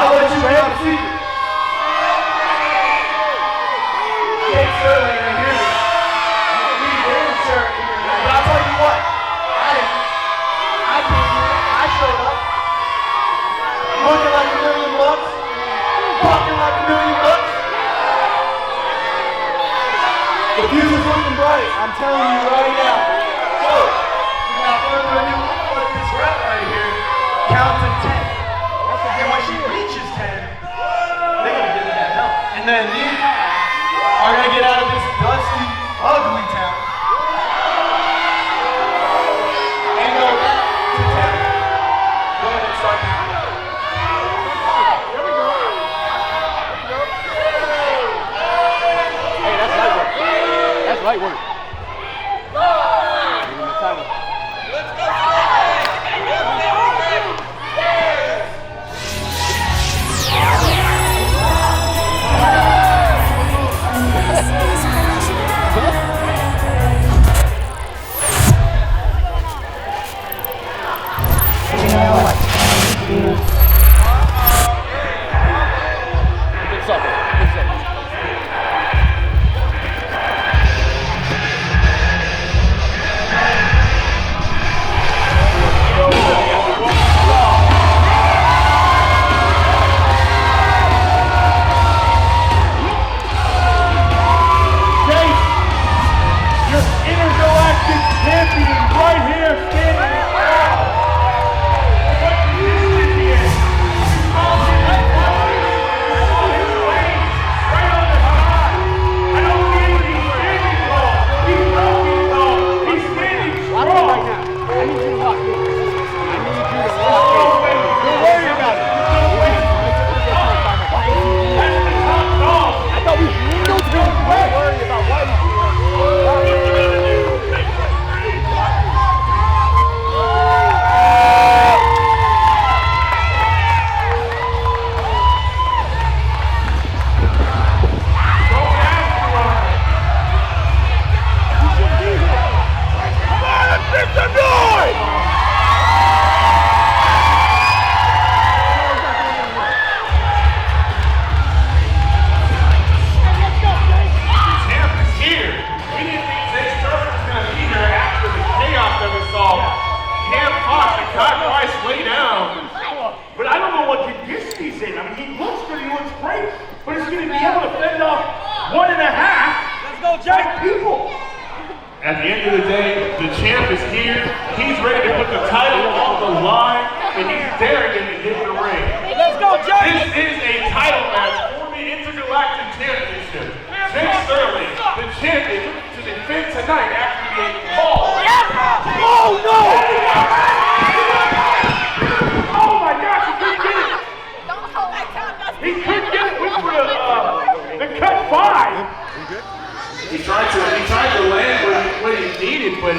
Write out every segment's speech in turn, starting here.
I'll let you have a secret. Thanks earlier in here. We didn't share it here. But I'll tell you what. I came here. I showed up. Looking like $1 million bucks. Talking like $1 million bucks. The future's looking bright. I'm telling you right now. So, without further ado, I'm gonna let this rep right here count to 10. And when she reaches 10, they're gonna give me that help. And then you are gonna get out of this dusty, ugly town and go to 10. Go ahead and start counting. Hey, that's light work. That's light work. Let's go. At the end of the day, the champ is here. He's ready to put the title on the line, and he's daring him to get in the ring. Let's go, Jay! This is a title match for the Intergalactic Championship. Jay Sterling, the champion, to defend tonight after being called. Oh, no! Oh my gosh, he couldn't get it! He couldn't get it with the cut 5. He tried to land what he needed, but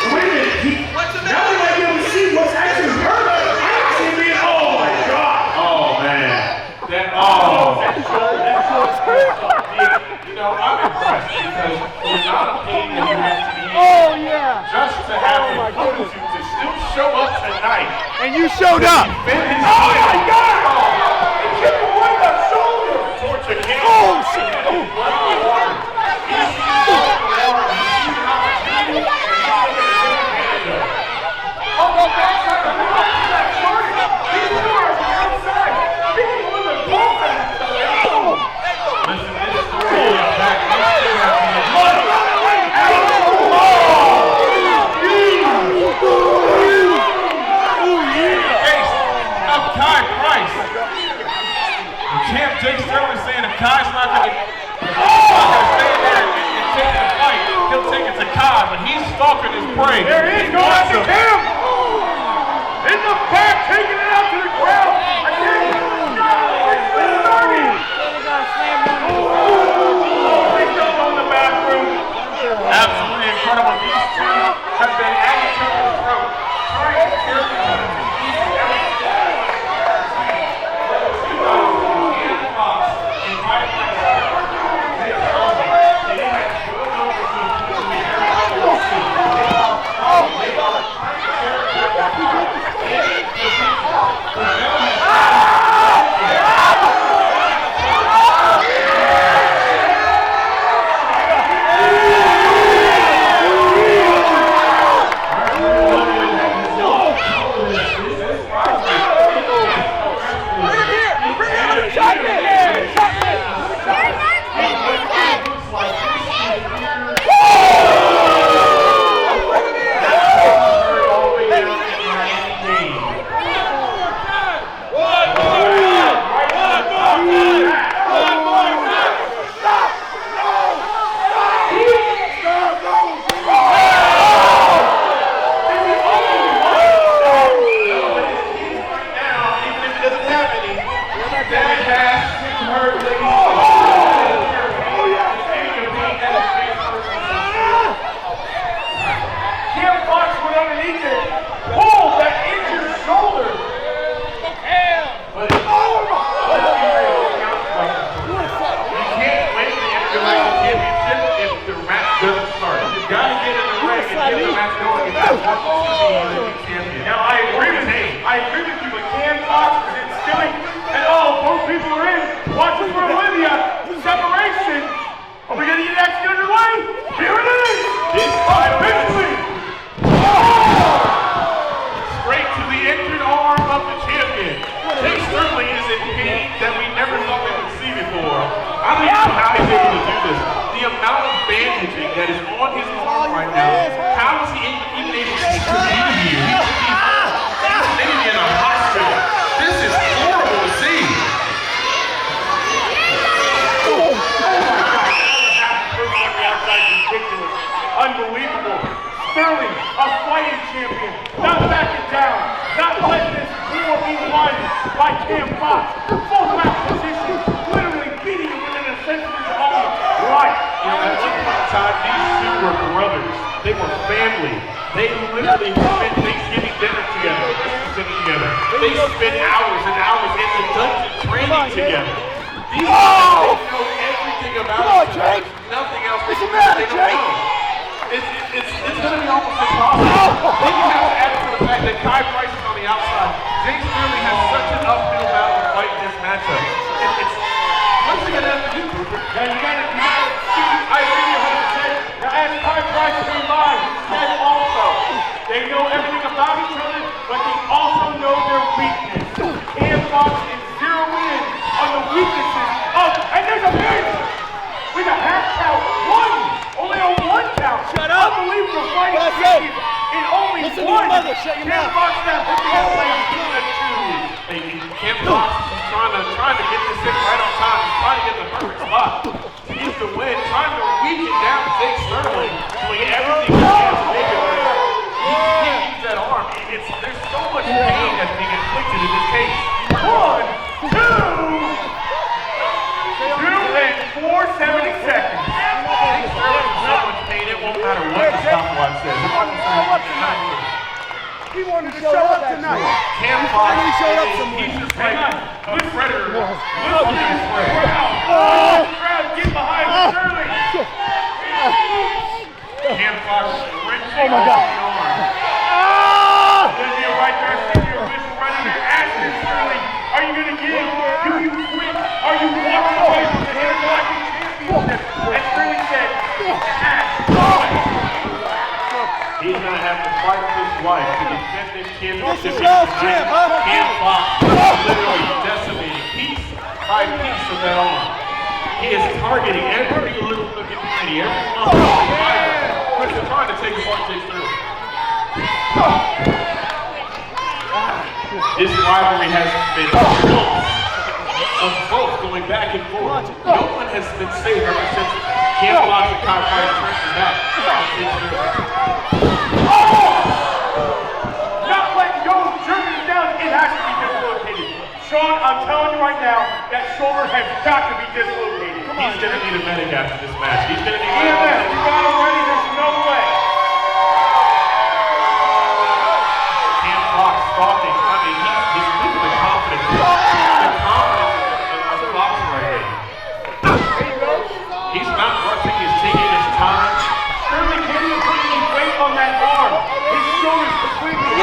wait a minute, now we might be able to see what's actually hurting. Oh my God! Oh man, you know, I'm impressed because the amount of pain that you have to be just to have the fortitude to still show up tonight. And you showed up. Oh my God! He kicked him right in the shoulder towards the camera. Oh shit! Jay Sterling saying if Kai's not going to stay there and take the fight, he'll take it to Kai, but he's stalking his prey. There he is, going after him! In the back, taking it out to the ground! Again! He's going on the bathroom. Absolutely incredible. These two have been at each other's throat, trying to tear each other to pieces every family. They literally spend Thanksgiving dinner together, Christmas dinner together. They spend hours and hours in the dungeon training together. These guys, they know everything about each other. Nothing else they don't know. It's going to be almost impossible. Then you have to add to the fact that Kai Price is on the outside. Jake Sterling has such an uphill battle to fight in this matchup. What's he going to have to do? Now you got to see, I agree 100%. Now as Kai Price came by, he said also, they know everything about each other, but they also know their weakness. Cam Fox is zeroing in on the weaknesses of, and there's a man with a half count, only on one count. Shut up! Unbelievable fighting champion in only Listen to one. your mother, shut your Cam mouth. Fox now put the between the two. Cam Fox is trying to get this in right on time. He's trying to get the perfect spot to get the win, trying to weaken down Jake Sterling, doing everything he can to make it work. He can't use that arm. There's so much pain that's being inflicted in this case. 1, 2, 2 and 470 seconds. Jake Sterling is so much pain, it won't matter what the stopwatch says. He wanted to show up tonight. Cam Fox, showed up somewhere. he's just like a predator. Look at this Crowd, get behind Sterling. Cam Fox wrenching my God. the arm. There's you right there, sitting your fist right in your ass, Sterling. Are you going to give? Do you quit? Are you walking away from the Intergalactic Championship? And Sterling said, He's going to have to fight for his life to defend this championship. This is Charles Champ, huh? Cam Fox literally decimating piece by piece of that arm. He is targeting every little nook and cranny, every muscle, every fiber. He's trying to take apart Jake Sterling. This rivalry has been built of both going back and forth. No one has been safe ever since Cam Fox and Kai Price turned them back. not letting go, jerking it down, it has to be dislocated. Sean, I'm telling you right now, that shoulder has got to be dislocated. He's going to need a medic after this match. He's going to need a EMS, medic. you got him ready, there's no way. Cam Fox stalking. I mean, he's look at the confidence. The confidence of Fox right here. He's not rushing, he's taking his time. Sterling can't even put any weight on that arm. His shoulder's completely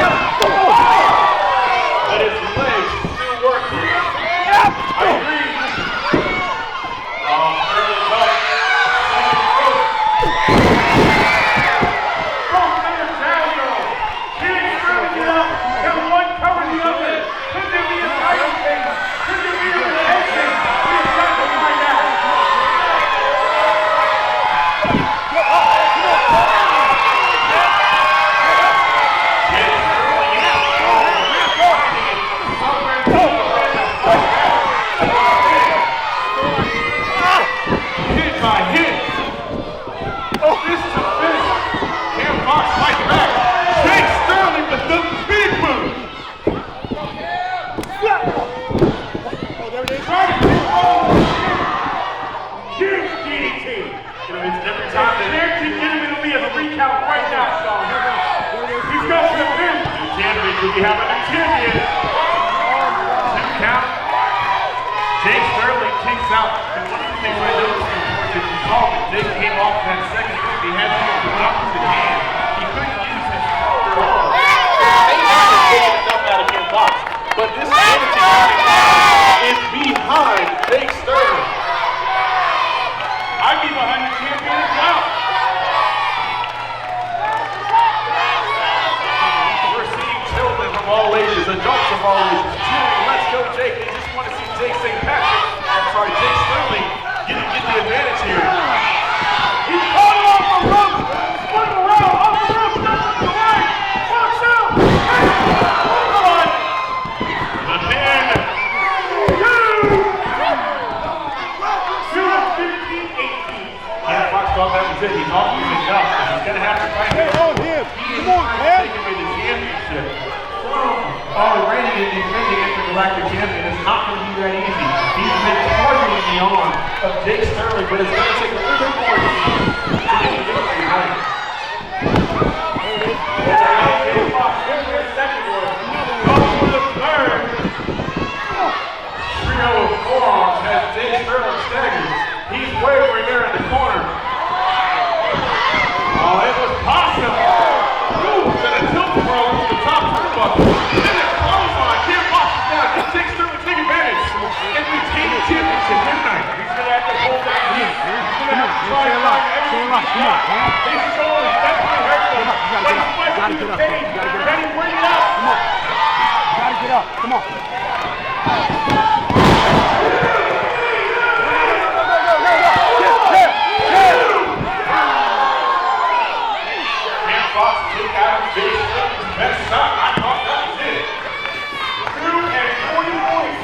But his legs still working. I agree. Sterling's up. Both men are down, though. Can Sterling get up? Can one cover the other? Could there be a title thing? Could there be a elimination? We've got to find out. We have a new champion. 2 count. Jake Sterling kicks out. And one of the things I noticed before you saw that Jake came off that second move, he had to use the opposite hand. He couldn't use his shoulder arm. They haven't taken enough out of Cam Fox. But this energy right now is behind Jake Sterling. I'd be behind the champion as well. Of all ages, adults of all ages, cheering, let's go Jake. They just want to see Jake St. Patrick, Jake Sterling get the advantage here. He caught him off the rope, spun him around, off the rope, steps up the line, walks out, and The man. 15-18. Cam Fox thought that was it. He thought he was enough. He's going to have to fight him. He is trying to take away the championship from our reigning and defending Intergalactic champion. It's not going to be that easy. He's been targeting the arm of Jake Sterling, but it's going to take a little bit more to get the victory tonight. turn. Trio of forearms has Jay Sterling staggered. He's wavering there in the corner. Oh, it was Possum. Ooh, got a tilt throw into the top turnbuckle. And a clothesline. Can't box it down. Jay Sterling take advantage and retain the championship tonight. He's going to have to hold that heat. He's going to have to try to find everything he's got. His shoulder is definitely hurting him. But he's fighting the pain. Can he bring it up? Come on. Gotta get up. Come on. Fox took out of Jay Sterling's best shot. I thought that was it. 2 and 40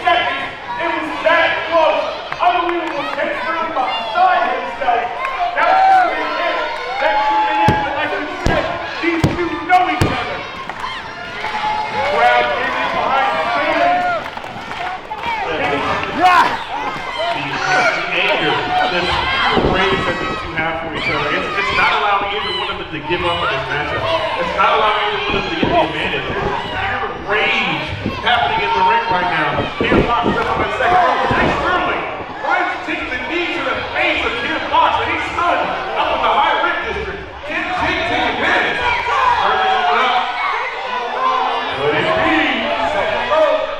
seconds. It was that close. Unbelievable. Jay Sterling beside himself. That should have been it. That should have been it. But like we said, these two know each other. The crowd came in behind the fans. The anger, the praise that these two have for each other. It's not allowing either one of them to give up in this matchup. It's not allowing either one of them to get the advantage. There's pure rage happening in the ring right now. Cam Fox set up in second row. Jay Sterling trying to take the knee to the face of Cam Fox, and he's stunned up in the high ring district. Can Jake take advantage? Sterling going up. Could it be? Second row.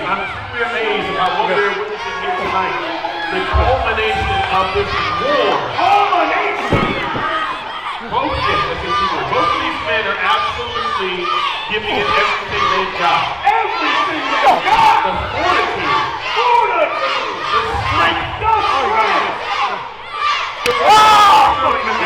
I'm truly amazed about what we're witnessing here tonight. The culmination of this war. Culmination! Both of these men are absolutely giving it everything they've got. Everything they've got! The fortitude. The strength.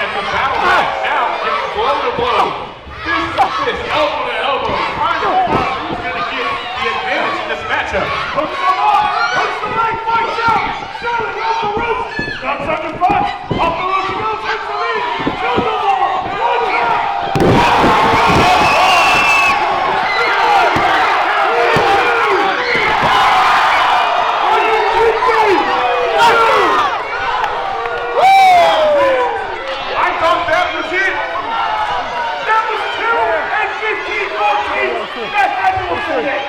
The battle match now gets blow to blow. Fist to fist, elbow to elbow, trying to find who's going to get the advantage in this matchup. Hooks them up! Hooks the leg, fights out! Sterling off the ropes! Comes up in front! Off the ropes he goes, hits the lead! Shows the wall! Watch out! I thought that was it! That was 2 and 15-14! That's annual today!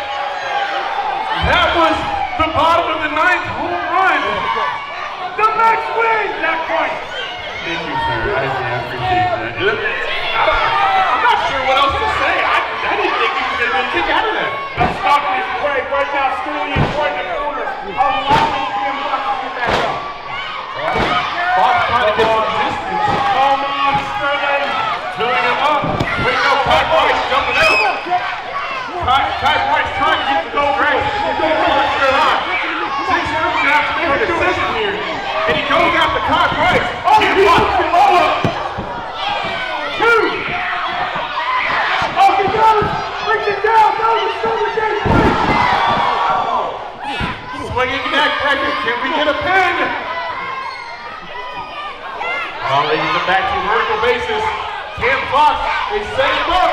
That was the bottom of the 9th home run. The Mets win! Not quite. Thank you, sir. I appreciate that. I'm not sure what else to say. I didn't think he was going to get a kick out of that. Let's stop this break right now. Sterling is right in the corner. Allowing Cam Fox to get back up. Fox trying to get some distance. Come on, Sterling. Filling him up. We go, Ty Price jumping out. Ty Price trying to get the goal right. Jay Sterling's going to have to make a decision here. And he goes after Ty Price. Oh, he wants the lower. 2. Oh, he goes. Brings it down. No, it's still the Jay Price. Swinging neck breaker. Can we get a pin? Oh, they get back to vertical basis. Cam Fox is setting him up.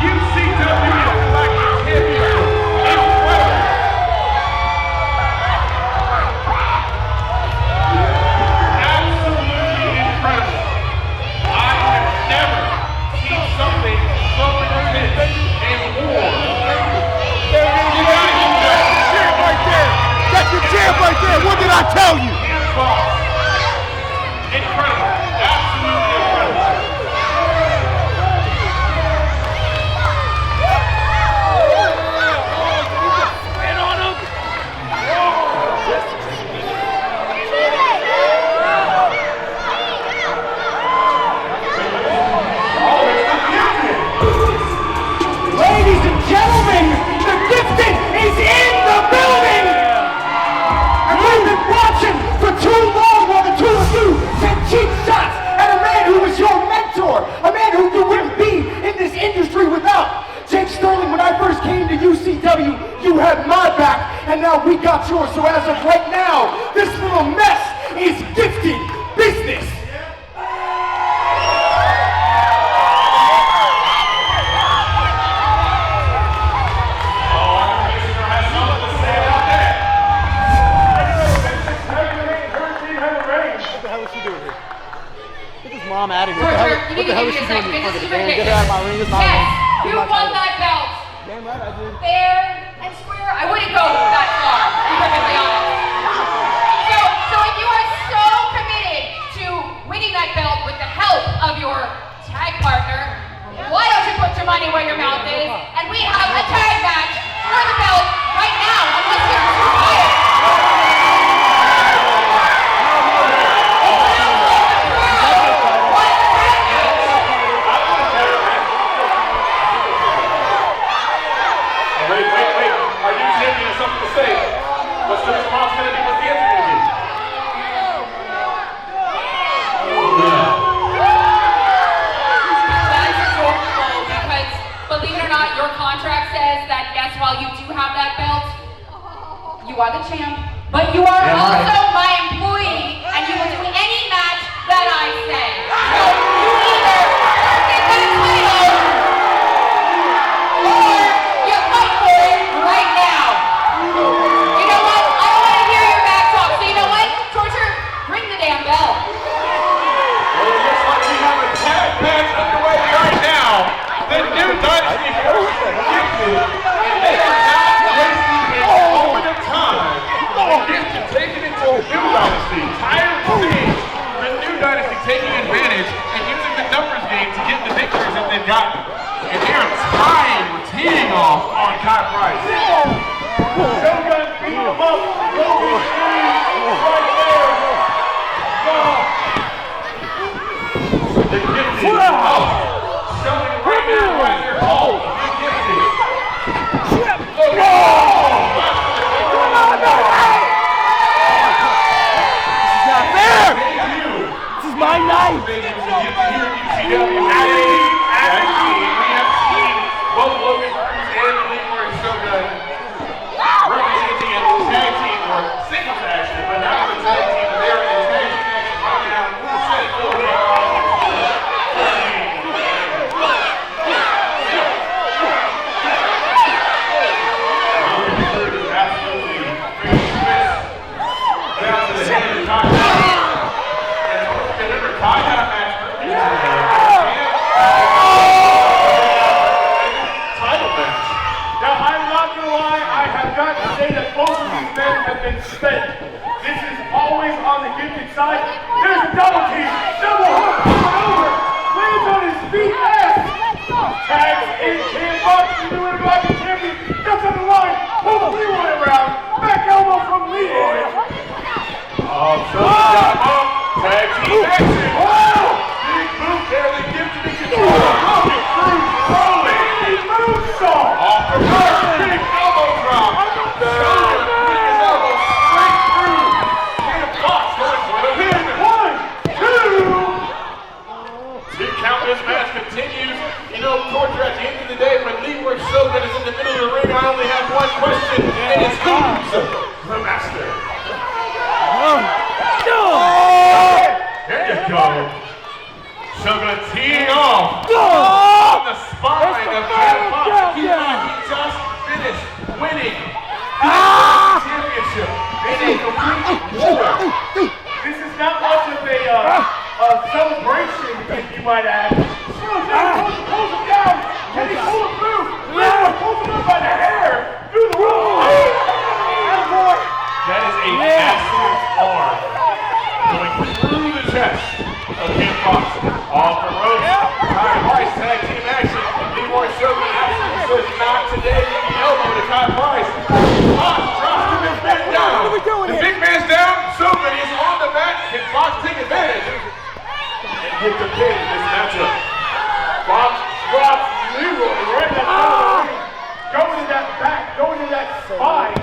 UCW Intergalactic Championship. Incredible. not yours. So as of right now, this little mess is gifted business. Mom out of here. What the hell is she doing in front of the game? Get her out of my ring. It's my Yes, ring. you won that belt. Damn right I did. Fair and square. I wouldn't go that far, to be perfectly honest. So if you are so committed to winning that belt with the help of your tag partner, why don't you put your money where your mouth is? And we have a tag match for the belt right now, unless you're too tired. What's the response going to be? What's the answer going to be? That's adorable because, believe it or not, your contract says that, yes, while you do have that belt, you are the champ, but you are also my employee, and you will do any match that I say. So you either get that title, or you fight for it right now. You know what? I don't want to hear your back talk. So you know what? Torture, ring the damn bell. Well, it looks like we have a tag match underway right now. The new Dynasty versus the Gifted, and they are not wasting a moment of time. The Gifted taking it to the new Dynasty. Tired of seeing the new Dynasty taking advantage and using the numbers game to get the victories that they've gotten. And they're teeing off on Kai Price. Shogun beat him up. Logan right there. The Gifted. Showing right now right there. Oh, the Gifted. This is my night. UCW as a team, we have seen both Logan, Cruz, and Leeroy Shogun representing a tag team or singles action, but now the tag team, they're in a tag team action right now. Absolutely down to the head of the Kai. And remember, Kai had a match title match. Now, I'm not going to lie, I have got to say that both of these men have been spent. This is always on the Gifted side. There's a double team. Double hook coming over. Lands on his feet. Tags in can box. The new Intergalactic champion. Gets on the line. Pulls Leeroy around. Back elbow from Leeroy. Oh, so got up. Tag team action. Wow! Big boot there. The Gifted in control. Logan, Cruz, rolling. He moonsault. Off the first big elbow drop. Shogun putting his elbow straight through. And Fox going for the win. 1, 2. 2 count. This match continues. You know, Torture, at the end of the day, when Leeroy Shogun is in the middle of the ring, I only have one question, and it's who's the master? There you go. Shogun teeing off on the spine of Ken Fox. He just finished winning the championship in a complete war. This is not much of a celebration, if you might add. Slows down, pulls him down. Can he pull him through? Leeroy pulls him up by the hair through the roof. Attaboy. That is a massive arm going through the chest of Ken Fox. Off the ropes. Kai Price tag team action. Leeroy Shogun absolutely says not today. The elbow to Kai Price. Fox drops the big man down. What are we doing The here? big man's down. Shogun is on the mat. Can Fox take advantage and get the pin in this matchup? Fox drops Leeroy right in the middle of the ring. Going to that back, going to that spine.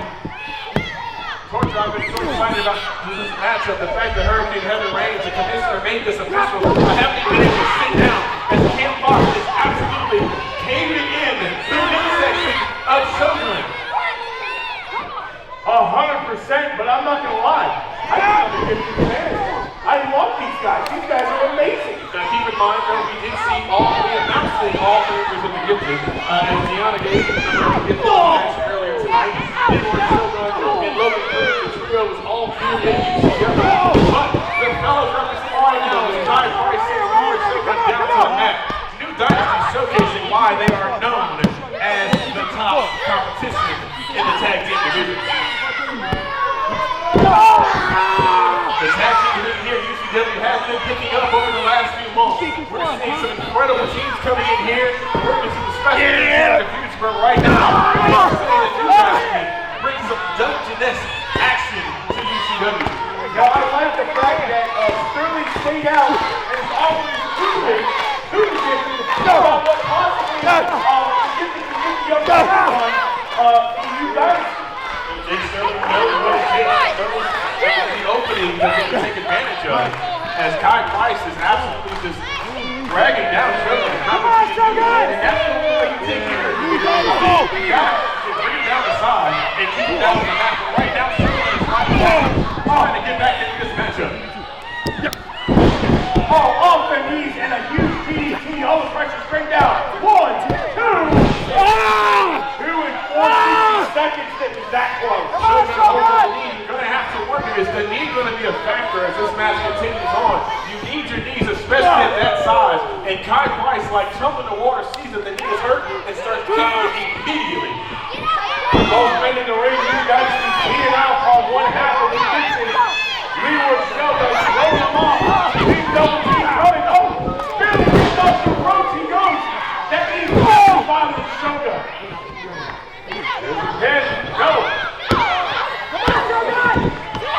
Torture, I've been so excited about this matchup. The fact that Hurricane Heather Reigns, the commissioner, made this official. I haven't even been able to sit down as Ken Fox is absolutely caving in the midsection of Shogun. 100%. 100%, but I'm not gonna lie. I think I'm a gifted man. I love these guys. These guys are amazing. Now keep in mind that we did see we announced all members of the gifted as Deanna gave the gifted match earlier tonight. Leeroy, Shogun, and Logan Cruz, the trio was all here in UCW. But the fellas representing right now is Ty Price and Leeroy Shogun down to the mat. New Dynasty showcasing why they are known as the top competition in the tag team division. The tag team division here at UCW has been picking up over the last few months. We're seeing some incredible teams coming in here. We're going to see the special teams in the future, but right now, we're seeing the new Dynasty bring some dungeon-esque action to UCW. Now, I like the fact that Sterling stayed out and is always proving to the gifted about what possibly the gifted community of the new Dynasty. Jake Sterling knows what it takes. The opening that they can take advantage of, as Kai Price is absolutely just dragging down Shogun. How much he can do, and that's the way you take care of it. You got to bring it down the side and keep it down the mat. But right now, Shogun is trying to get back into this matchup. Oh, off the knees and a huge DDT. All the pressure straight down. 1, 2, 2 and 14 seconds. That was that close. Shogun over the knee. You're going to have to work it. Is the knee going to be a factor as this match continues on? You need your knees, especially at that size. And Kai Price, like jump in the water, sees that the knee is hurt and starts kicking immediately. Both men in the ring, you guys can teeing out on one half of the distance. Leeroy Shogun rolling him off. Big double team coming. Oh, Billy gets off the ropes. He goes. That means following Shogun. Then go.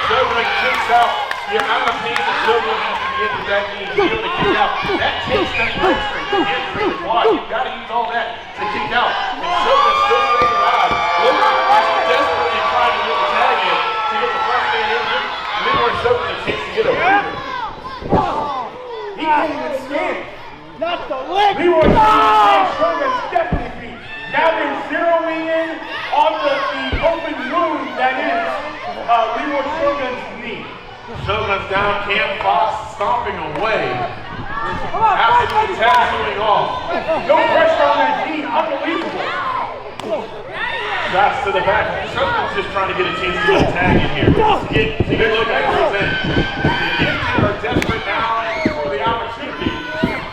Shogun kicks out. You're out of pain. Shogun has to be into that knee. You're able to kick out. That takes that leg strength, the hamstring, the quad. You've got to use all that to kick out. And Shogun's still staying alive. Logan is desperately trying to get the tag in to get the first man in here. Leeroy Shogun it takes to get a win. He can't even stand. Not the leg. Leeroy Shogun's definitely beat. Now they're zeroing in on the open wound that is Leeroy Shogun's knee. Shogun's down, Cam Fox stomping away. Absolutely tattooing off. No pressure on that knee. Unbelievable. Shots to the back. Shogun's just trying to get a chance to get a tag in here. To get Logan Cruz in. The Gifted are desperate now for the opportunity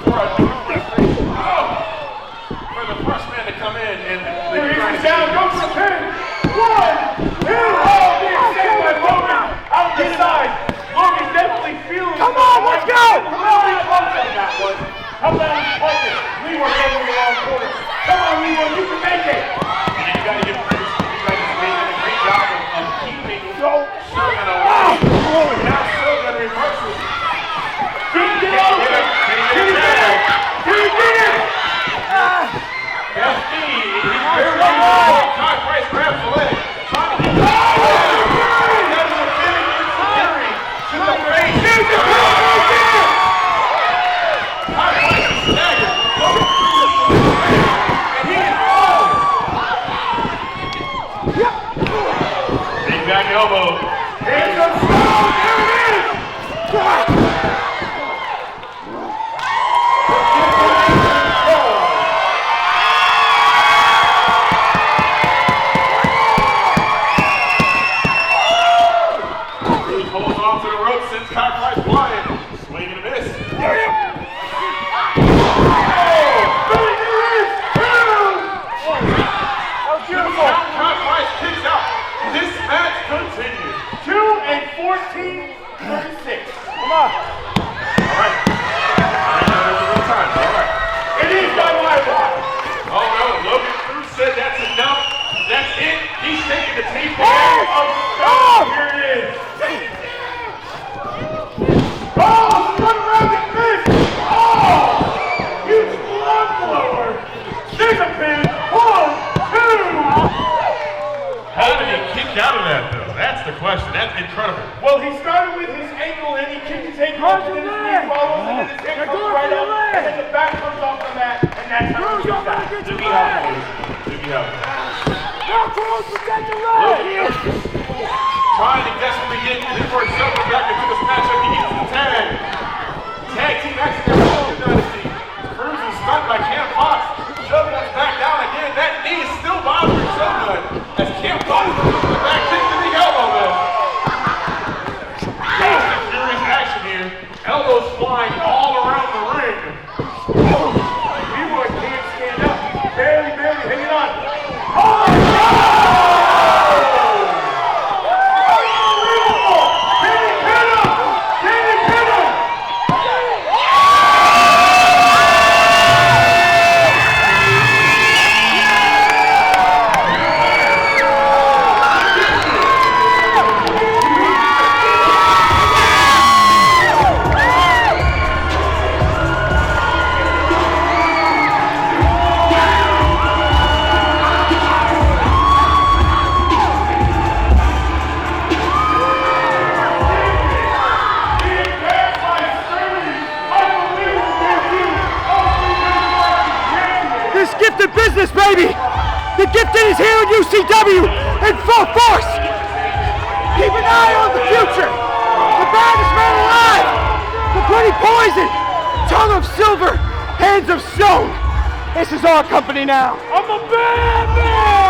for a new frustration. For the first man to come in and He's down, go for the pin. 1, 2, oh, being saved by Logan. Out the side. Logan definitely feeling. Come on, let's go. Really close on that one. How about he punch it? Leeroy over the wrong corner. Come on, Leeroy, you can make it. And you got to give credit to you guys making a great job of keeping Shogun away. Now Shogun reverses. He did it. He did it. He did it. That's me. He's very good. Kai Price grabs the leg. Trying to get the that is a big injury to the face. Kai Price is staggered. And he is wrong. Big back elbow. Here's a stone. There it is. Kai Price flying, swing and a miss. Kai Price kicks out. This match continues. 2 and 14, 36. Come on. All right. I know there's a little time. All right. It is by my watch. Oh no, Logan Cruz said that's enough. That's it. He's taking the tape Oh, here it is. Oh, run around and miss! Oh! Huge love blower! There's a pin! 1, 2! How did he kick out of that though? That's the question. That's incredible. Well, he started with his ankle and he kicked his ankle and then his knee follows and then his hip comes right up and then the back comes off the mat and that's how he gets out. Doogie help. Doogie help. Go, Cruz, protect the leg! trying to desperately get Leeroy Shogun back into this matchup. He gets the tag. Tag team action there for the Dynasty. Cruz is stunned by Cam Fox. Shogun is back down again. That knee is still bothering Shogun as Cam Fox goes to the back kick to the elbow though. Fast and furious action here. Elbows flying all around the ring. Leeroy can't stand up. He's barely hanging on. Oh no! Gifted business, baby! The gifted is here in UCW in full force! Keep an eye on the future! The baddest man alive! The bloody poison! Tongue of silver, hands of stone! This is our company now! I'm a bad man!